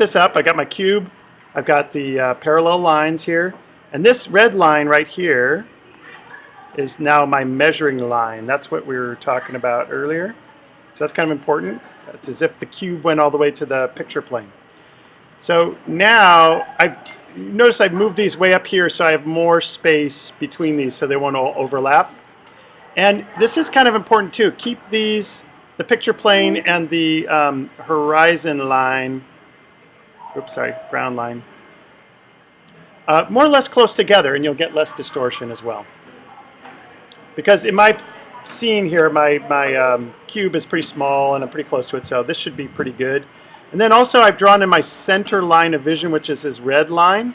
this up. I got my cube. I've got the parallel lines here. And this red line right here is now my measuring line. That's what we were talking about earlier. So that's kind of important. It's as if the cube went all the way to the picture plane. So now, notice I've moved these way up here so I have more space between these so they won't all overlap. And this is kind of important too. Keep these, the picture plane and the horizon line, oops, sorry, ground line, more or less close together, and you'll get less distortion as well. Because in my scene here, my cube is pretty small and I'm pretty close to it, so this should be pretty good. And then also I've drawn in my center line of vision, which is this red line.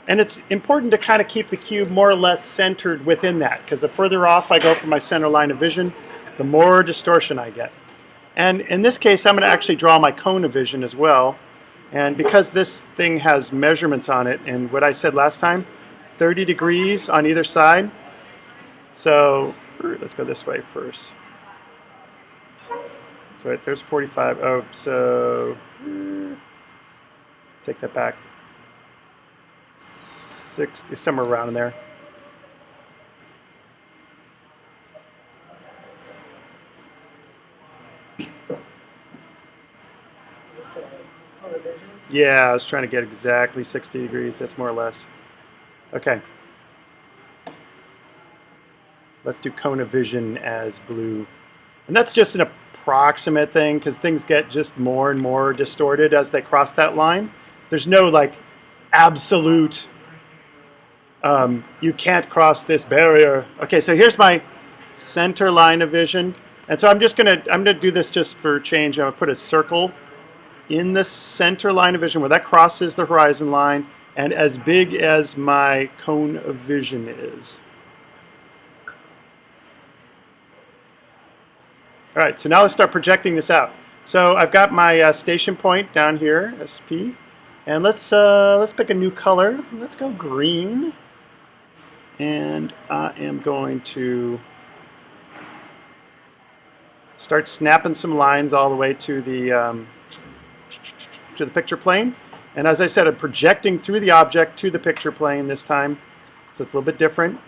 And it's important to kind of keep the cube more or less centered within that, because the further off I go from my center line of vision, the more distortion I get. And in this case, I'm going to actually draw my cone of vision as well. And because this thing has measurements on it, and what I said last time, 30 degrees on either side. So let's go this way first. So right, there's 45. Oh, so take that back. 60, somewhere around in there. Yeah, I was trying to get exactly 60 degrees. That's more or less. Okay. Let's do cone of vision as blue. And that's just an approximate thing because things get just more and more distorted as they cross that line. There's no like absolute, you can't cross this barrier. Okay, so here's my center line of vision. And so I'm gonna do this just for change. I'm gonna put a circle in the center line of vision where that crosses the horizon line and as big as my cone of vision is. All right, so now let's start projecting this out. So I've got my station point down here, SP, and let's pick a new color. Let's go green, and I am going to start snapping some lines all the way to the picture plane. And as I said, I'm projecting through the object to the picture plane this time, so it's a little bit different.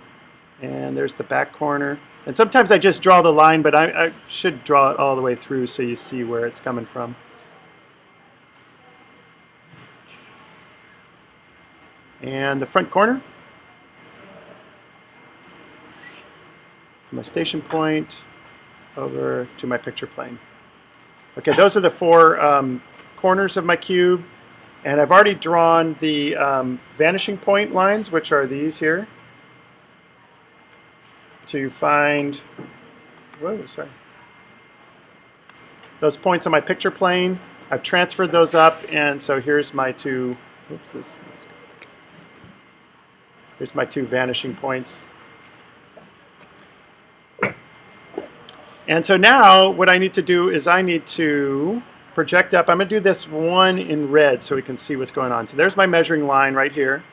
And there's the back corner. And sometimes I just draw the line, but I should draw it all the way through so you see where it's coming from. And the front corner. From my station point over to my picture plane. Okay, those are the four corners of my cube. And I've already drawn the vanishing point lines, which are these here. To find, whoa, sorry, those points on my picture plane. I've transferred those up, and so here's my two, oops, here's my two vanishing points. And so now what I need to do is I need to project up. I'm going to do this one in red so we can see what's going on. So there's my measuring line right here.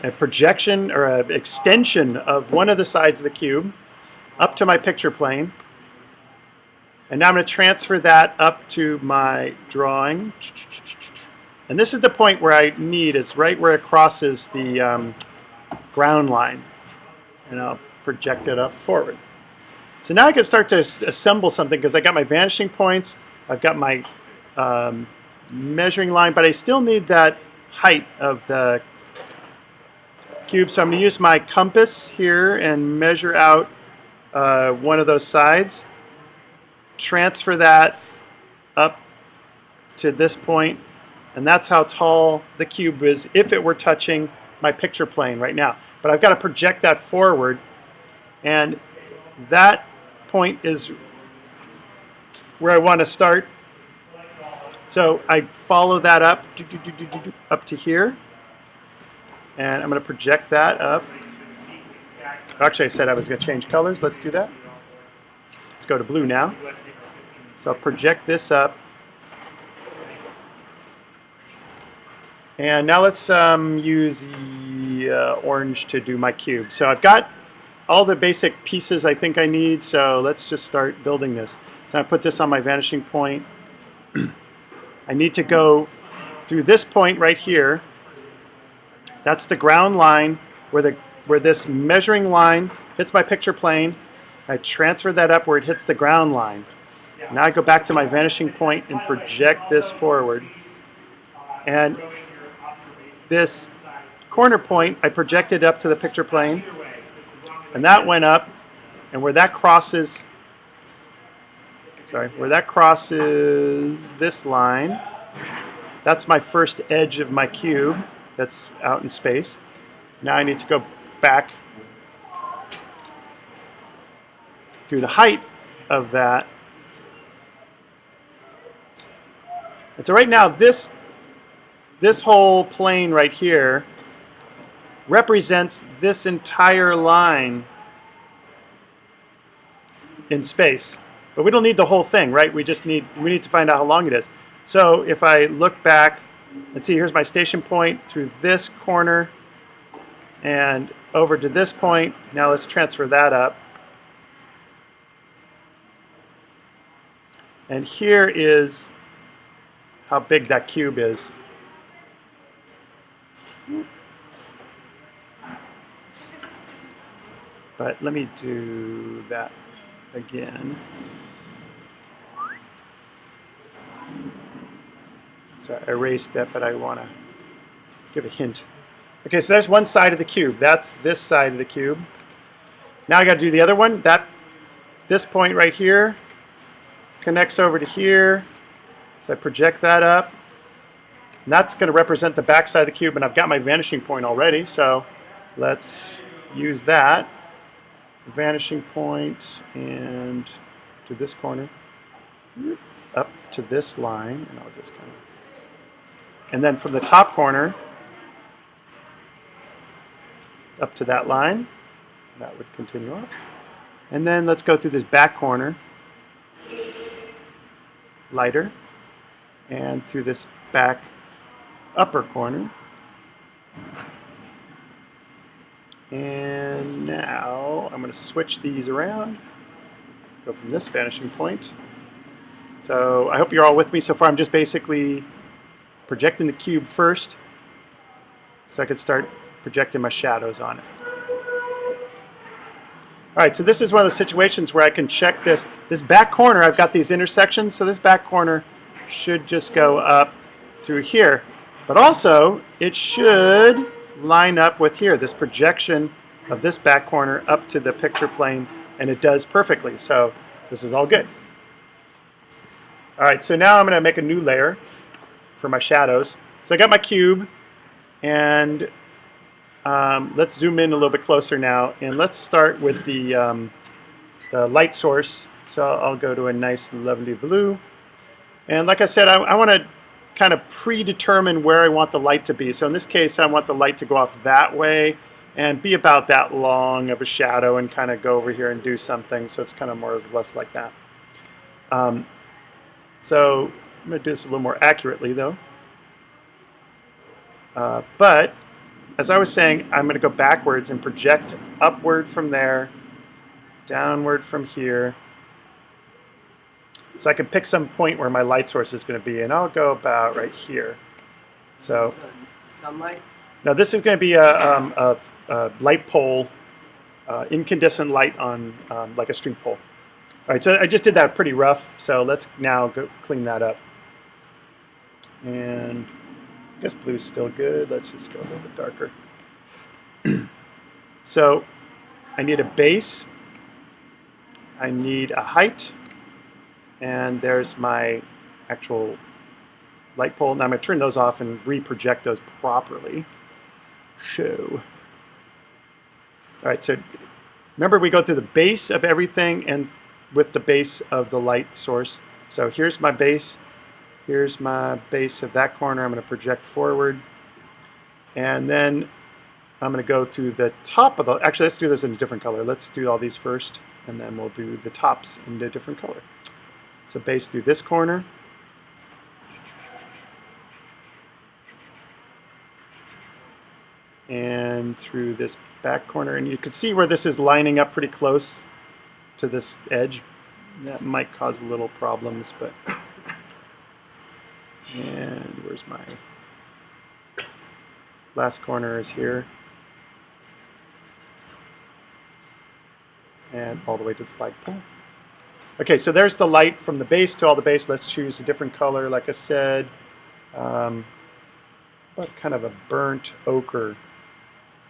A projection or an extension of one of the sides of the cube up to my picture plane. And now I'm going to transfer that up to my drawing. And this is the point where I need, is right where it crosses the ground line. And I'll project it up forward. So now I can start to assemble something because I got my vanishing points, I've got my measuring line, but I still need that height of the cube. So I'm going to use my compass here and measure out one of those sides. Transfer that up to this point, and that's how tall the cube is if it were touching my picture plane right now. But I've got to project that forward, and that point is where I want to start. So I follow that up to here. And I'm going to project that up. Actually, I said I was going to change colors. Let's do that. Let's go to blue now. So I'll project this up. And now let's use the orange to do my cube. So I've got all the basic pieces I think I need. So let's just start building this. So I put this on my vanishing point. I need to go through this point right here. That's the ground line where this measuring line hits my picture plane. I transfer that up where it hits the ground line. Now I go back to my vanishing point and project this forward. And this corner point, I projected up to the picture plane. And that went up. And where that crosses this line, that's my first edge of my cube that's out in space. Now I need to go back through the height of that. And so right now, this whole plane right here represents this entire line in space. But we don't need the whole thing, right? We need to find out how long it is. So if I look back, let's see, here's my station point through this corner and over to this point. Now let's transfer that up. And here is how big that cube is. But let me do that again. So I erased that, but I want to give a hint. Okay, so there's one side of the cube. That's this side of the cube. Now I got to do the other one. This point right here connects over to here. So I project that up. And that's going to represent the back side of the cube, and I've got my vanishing point already. So let's use that. Vanishing point and to this corner, up to this line, and I'll just kind of, and then from the top corner up to that line, that would continue off, and then let's go through this back corner, lighter, and through this back upper corner. And now I'm going to switch these around, go from this vanishing point. So I hope you're all with me so far. I'm just basically projecting the cube first so I can start projecting my shadows on it. All right, so this is one of those situations where I can check this back corner. I've got these intersections, so this back corner should just go up through here. But also, it should line up with here, this projection of this back corner up to the picture plane, and it does perfectly. So this is all good. All right, so now I'm going to make a new layer for my shadows. So I got my cube, and let's zoom in a little bit closer now, and let's start with the light source. So I'll go to a nice lovely blue, and like I said, I want to kind of predetermine where I want the light to be. So in this case, I want the light to go off that way and be about that long of a shadow and kind of go over here and do something. So it's kind of more or less like that. So I'm going to do this a little more accurately though. But as I was saying, I'm going to go backwards and project upward from there, downward from here. So I can pick some point where my light source is going to be, and I'll go about right here. So sunlight? Now this is going to be a light pole, incandescent light on like a string pole. All right, so I just did that pretty rough, so let's now go clean that up. And I guess blue's still good. Let's just go a little bit darker. So I need a base. I need a height. And there's my actual light pole. Now I'm going to turn those off and reproject those properly. Show. All right, so remember we go through the base of everything and with the base of the light source. So here's my base. Here's my base of that corner. I'm going to project forward. And then I'm going to go through the top of the, actually let's do this in a different color. Let's do all these first, and then we'll do the tops in a different color. So base through this corner. And through this back corner. And you can see where this is lining up pretty close to this edge. That might cause a little problems, but And where's my last corner is here. And all the way to the flagpole. Okay, so there's the light from the base to all the base. Let's choose a different color, like I said. But kind of a burnt ochre.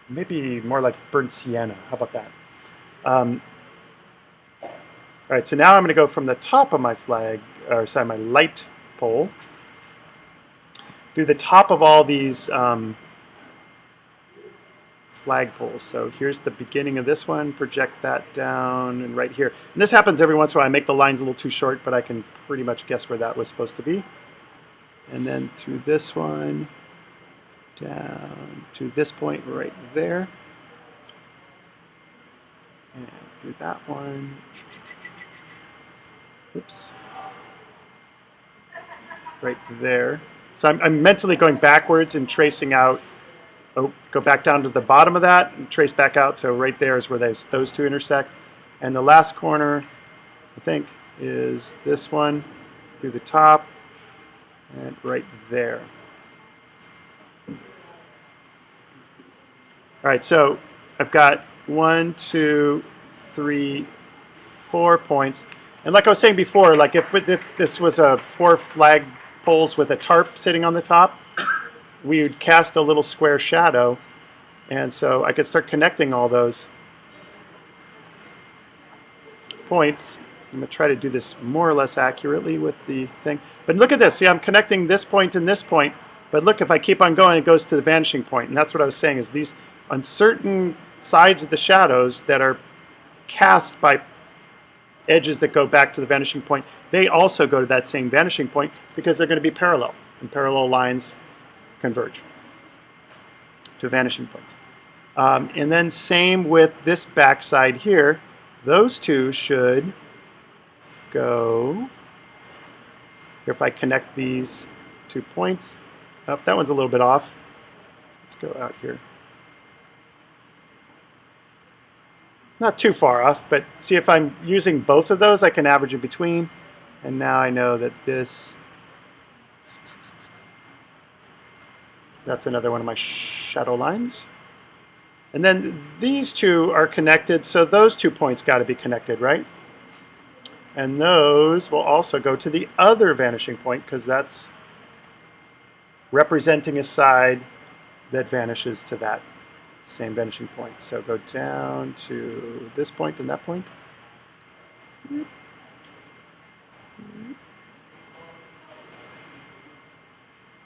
Maybe more like burnt sienna. How about that? All right, so now I'm going to go from the top of my my light pole through the top of all these flagpoles. So here's the beginning of this one, project that down, and right here. And this happens every once in a while. I make the lines a little too short, but I can pretty much guess where that was supposed to be. And then through this one, down to this point right there. And through that one. Oops. Right there. So I'm mentally going backwards and tracing out. Oh, go back down to the bottom of that and trace back out. So right there is where those two intersect. And the last corner, I think, is this one through the top and right there. All right, so I've got 1, 2, 3, 4 points. And like I was saying before, like if this was a 4 flag poles with a tarp sitting on the top, we would cast a little square shadow. And so I could start connecting all those points. I'm going to try to do this more or less accurately with the thing. But look at this. See, I'm connecting this point and this point. But look, if I keep on going, it goes to the vanishing point. And that's what I was saying, is these on certain sides of the shadows that are cast by edges that go back to the vanishing point, they also go to that same vanishing point because they're going to be parallel. And parallel lines converge to a vanishing point. And then same with this backside here. Those two should go, if I connect these 2 points. Oh, that one's a little bit off. Let's go out here. Not too far off, but see, if I'm using both of those, I can average in between. And now I know that that's another one of my shadow lines. And then these two are connected, so those 2 points got to be connected, right? And those will also go to the other vanishing point because that's representing a side that vanishes to that same vanishing point. So go down to this point and that point.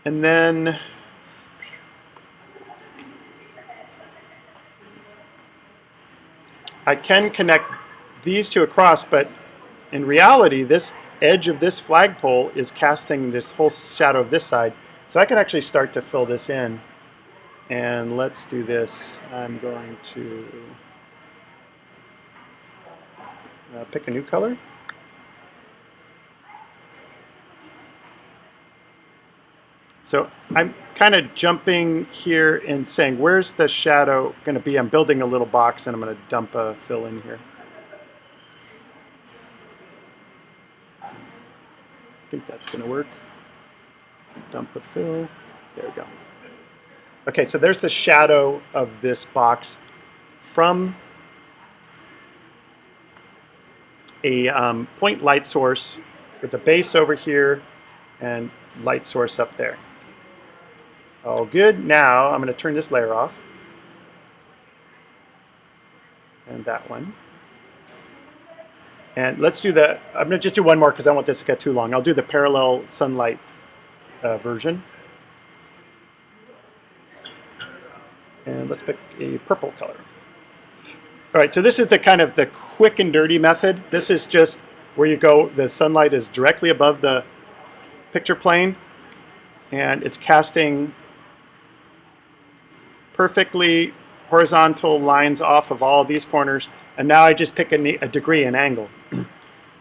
And then I can connect these two across, but in reality, this edge of this flagpole is casting this whole shadow of this side. So I can actually start to fill this in. And let's do this. I'm going to pick a new color. So I'm kind of jumping here and saying, where's the shadow going to be? I'm building a little box and I'm going to dump a fill in here. I think that's going to work. Dump a fill. There we go. Okay, so there's the shadow of this box from a point light source with the base over here and light source up there. All good. Now I'm going to turn this layer off. And that one. And let's do the, I'm going to just do one more because I don't want this to get too long. I'll do the parallel sunlight version. And let's pick a purple color. All right, so this is the kind of the quick and dirty method. This is just where you go, the sunlight is directly above the picture plane, and it's casting perfectly horizontal lines off of all of these corners. And now I just pick a degree, an angle.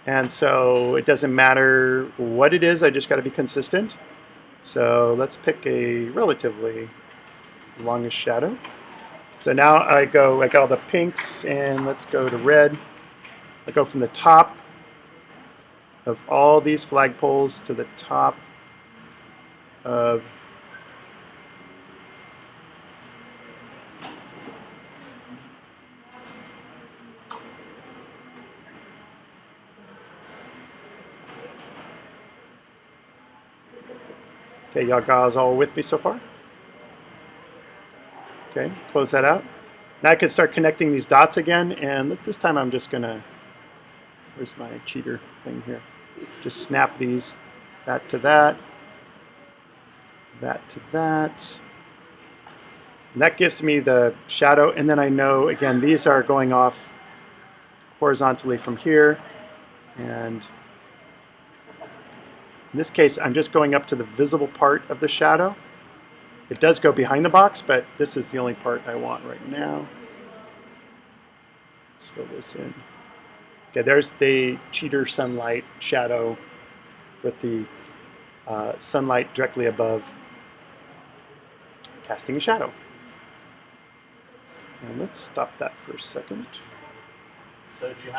And so it doesn't matter what it is, I just got to be consistent. So let's pick a relatively longest shadow. So now I got all the pinks, and let's go to red. I go from the top of all these flagpoles to the top of Okay, y'all guys all with me so far? Okay, close that out. Now I can start connecting these dots again, and this time I'm just gonna, where's my cheater thing here? Just snap these, that to that, that to that. And that gives me the shadow, and then I know, again, these are going off horizontally from here, and in this case, I'm just going up to the visible part of the shadow. It does go behind the box, but this is the only part I want right now. Let's fill this in. Okay, there's the cheater sunlight shadow with the sunlight directly above, casting a shadow. And let's stop that for a second. So do you have